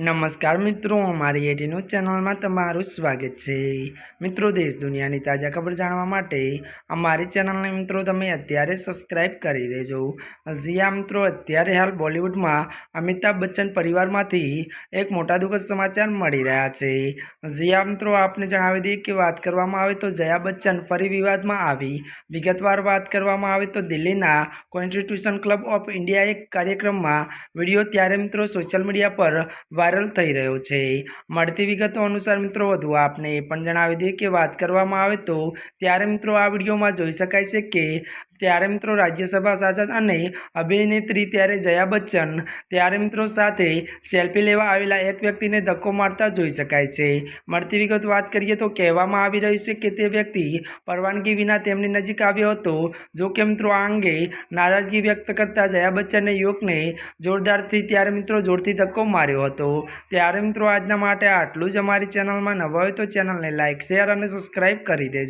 नमस्कार मित्रों, अमारी एटी न्यूज चैनल में तमारुं स्वागत है। मित्रों, देश दुनिया की ताजा खबर जाणवा माटे अमारी चैनल ने मित्रों तमे अत्यारे सब्सक्राइब करी देजो। जी हाँ मित्रों, अत्यारे हाल बॉलीवुड में अमिताभ बच्चन परिवार में एक मोटा दुखद समाचार मळी रह्या छे। जी हाँ मित्रों, आपने जणावी दीए कि बात करवामां आवे तो जया बच्चन फरी विवाद में आवी। विगतवार बात करवामां आवे तो दिल्लीना कॉन्स्टिट्यूशन क्लब ऑफ इंडिया एक कार्यक्रम में विडियो त्यारे मित्रों सोशल मीडिया पर वायरल थई रह्यो छे। मळती विगतो अनुसार मित्रों वधु आपने ए पण जणावी दीए कि बात करवामां आवे तो त्यारे मित्रों आ विडियोमां जोई शकाय छे के त्यारे मित्रों राज्यसभा सांसद अने अभिनेत्री त्यारे जया बच्चन त्यारे मित्रों साथे सेल्फी लेवा आवेला एक व्यक्तिने धक्को मारता जोई शकाय छे। मळती विगत बात करीए तो कहेवामां आवी रह्युं छे के ते व्यक्ति परवानगी विना तेमनी नजीक आव्यो हतो। जो के मित्रों आ अंगे नाराजगी व्यक्त करता जया बच्चने युवकने जोरदारथी त्यारे मित्रों जोरथी धक्को मार्यो हतो। त्यारे मित्रों आजना माटे आटલું જ। અમારી ચેનલમાં નવા હોય તો ચેનલને લાઇક, શેર અને સબસ્ક્રાઇબ કરી દેજો।